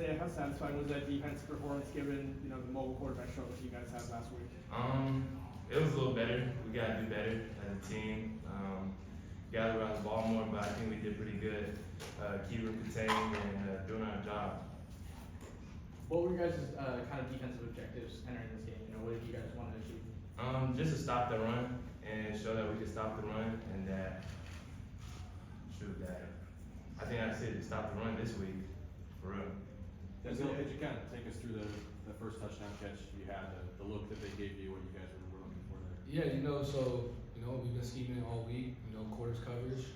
today. How satisfied was that defensive performance given, the mobile quarterback struggles you guys had last week? It was a little better. We gotta do better as a team. Got around the ball more, but I think we did pretty good. Keeping contained and doing our job. What were your guys' kind of defensive objectives entering this game? What did you guys want to achieve? Just to stop the run and show that we can stop the run and that I think I said to stop the run this week, for real. Denzel, could you kind of take us through the first touchdown catch you had, the look that they gave you, what you guys were looking for there? Yeah, we've been scheming it all week, quarters coverage.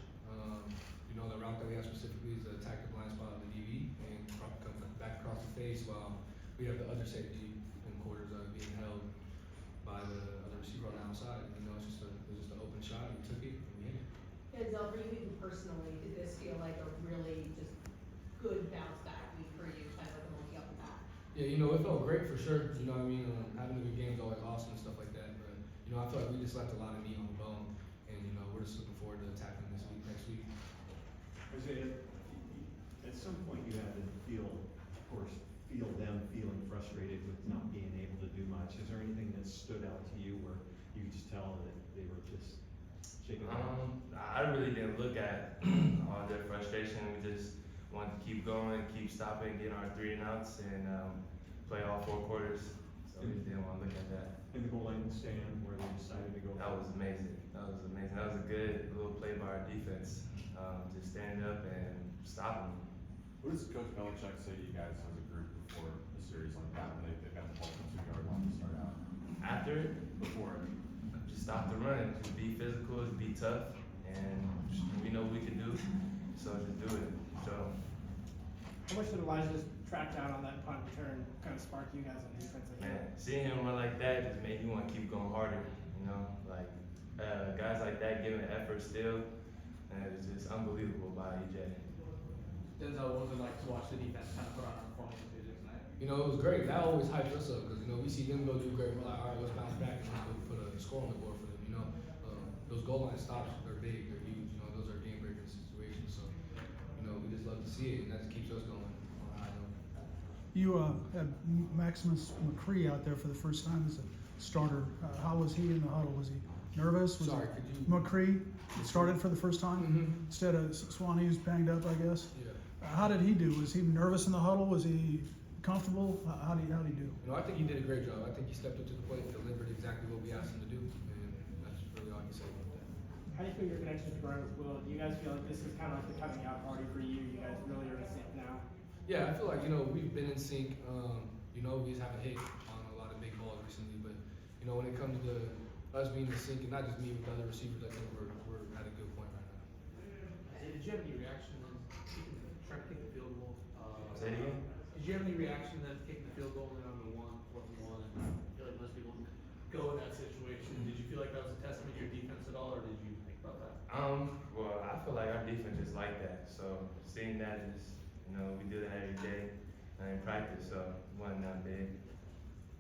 The route that we have specifically is to attack the blind spot of the DB and come back across the face while we have the other safety in quarters being held by the other receiver on the outside. It was just an open shot. We took it and we hit it. Denzel, for you even personally, did this feel like a really just good bounce back week for you, kind of looking up and back? Yeah, it felt great for sure. Having a good game is always awesome and stuff like that. But I feel like we just left a lot of meat on the bone, and we're just looking forward to attacking this week, next week. Isaiah, at some point you had to feel them feeling frustrated with not being able to do much. Is there anything that stood out to you where you could just tell that they were just shaking their heads? I really didn't look at all their frustration. We just wanted to keep going, keep stopping, getting our 3 and outs, and play all 4 quarters. So we just didn't want to look at that. In the goal line stand where they decided to go. That was amazing. That was a good little play by our defense. Just stand up and stop them. What does Coach Belichick say to you guys as a group before a series like that when they got the ball from 2-yard line to start out? After it, Before it. just stop the run. Just be physical, just be tough, and we know what we can do. So just do it. So. How much did Elijah's track down on that punt return kind of spark you guys on defense? Man, seeing him run like that just made you want to keep going harder. Guys like that giving the effort still, and it's just unbelievable by EJ. Denzel, what was it like to watch the defense kind of put on a performance with you tonight? It was great. That always hypes us up because we see them go do great. We're like, all right, let's bounce back and let's go put a score on the board for them. Those goal line stops are big, they're huge. Those are game breaking situations. So, we just love to see it, and that just keeps us going on a high note. You had Maximus McCree out there for the first time as a starter. How was he in the huddle? Was he nervous? Sorry, could you? McCree started for the first time instead of Swanee, who's banged up, I guess. Yeah. How did he do? Was he nervous in the huddle? Was he comfortable? How did he do? I think he did a great job. I think he stepped up to the plate and delivered exactly what we asked him to do, and that's really all I can say about that. How do you feel your connection to Brian with Will? Do you guys feel like this is kind of like the coming out party for you? You guys really are in sync now? Yeah, I feel like we've been in sync. We just haven't hit on a lot of big balls recently, but when it comes to us being in sync, and not just me with the other receivers, I think we're at a good point right now. Did you have any reaction when trying to kick the field goal? Say it again? Did you have any reaction then kicking the field goal and on the 4th and 1, and I feel like most people go in that situation? Did you feel like that was a testament to your defense at all, or did you think about that? Well, I feel like our defense is like that. So seeing that is, we do that every day in practice. So it wasn't that big.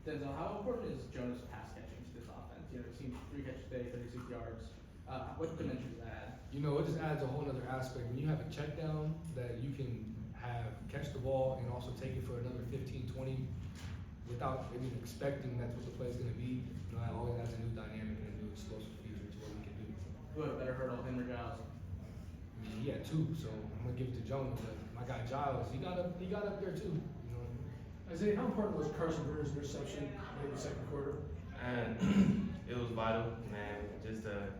Denzel, how important is Jonas pass catching to this offense? It seems 3 catches today, 36 yards. What dimension does that add? It just adds a whole other aspect. When you have a check down that you can catch the ball and also take it for another 15, 20 without even expecting that's what the play is going to be, that always adds a new dynamic and a new explosive feature to what we can do. Who had a better hurdle, him or Giles? He had 2, so I'm going to give it to Jonah. But my guy Giles, he got up there too. Isaiah, how important was Carson Brewer's interception in the second quarter? And it was vital, man. Just to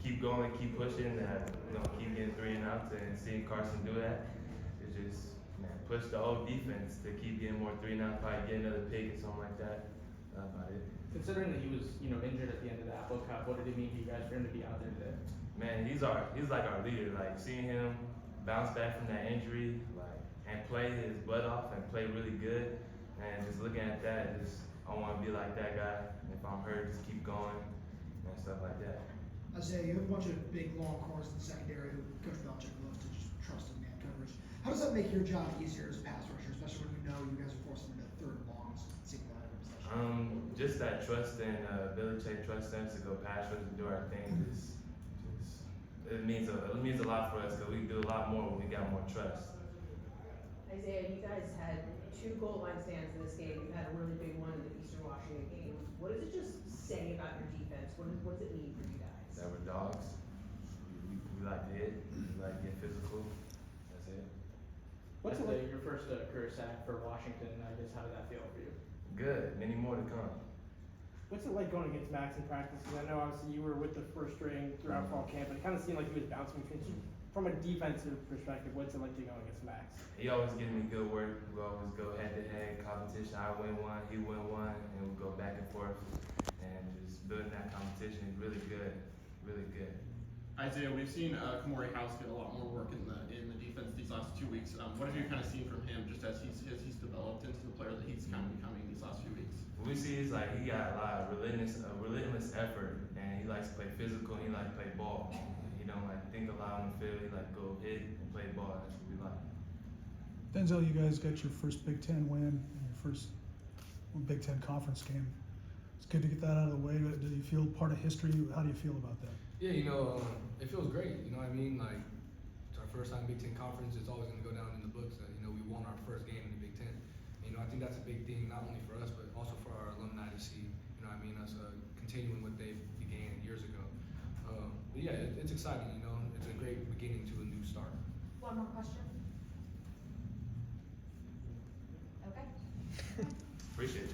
keep going, keep pushing, keep getting 3 and outs, and seeing Carson do that. It just push the whole defense to keep getting more 3 and outs, probably get another pick or something like that. That's about it. Considering that he was injured at the end of the Apple Cup, what did it mean to you guys for him to be out there today? Man, he's like our leader. Like seeing him bounce back from that injury, and play his butt off and play really good, and just looking at that, I want to be like that guy. If I'm hurt, just keep going and stuff like that. Isaiah, you have a bunch of big, long corners in the secondary who Coach Belichick loves to just trust in man coverage. How does that make your job easier as a pass rusher, especially when you guys are forcing into 3rd and longs, single line of possession? Just that trust and Belichick trust us to go pass rush and do our thing. It means a lot for us because we do a lot more when we got more trust. Isaiah, you guys had 2 goal line stands in this game. You had a really big one in the Eastern Washington game. What does it just say about your defense? What does it mean for you guys? That we're dogs. We like to hit. We like to get physical. That's it. What's it That's like? your first career sack for Washington. I guess how did that feel for you? Good. Many more to come. What's it like going against Max in practice? Because I know obviously you were with the first string throughout fall camp, but it kind of seemed like he was bouncing between. From a defensive perspective, what's it like to go against Max? He always gives me good work. We always go head to head competition. I win one, he win one, and we go back and forth. And just building that competition is really good. Really good. Isaiah, we've seen Kamori House get a lot more work in the defense these last 2 weeks. What have you kind of seen from him just as he's developed into the player that he's kind of becoming these last few weeks? What we see is like he got a lot of relentless effort, and he likes to play physical. And he likes to play ball. He don't like think a lot on the field. He like go hit and play ball. That's what we like. Denzel, you guys got your first Big Ten win, your first Big Ten conference game. It's good to get that out of the way. Do you feel part of history? How do you feel about that? Yeah, it feels great. You know what I mean? Like, it's our first time Big Ten conference. It's always going to go down in the books that, we won our first game in the Big Ten. And, I think that's a big thing, not only for us, but also for our alumni to see, us continuing what they began years ago. But yeah, it's exciting, It's a great beginning to a new start. One more question? Okay. Appreciate you.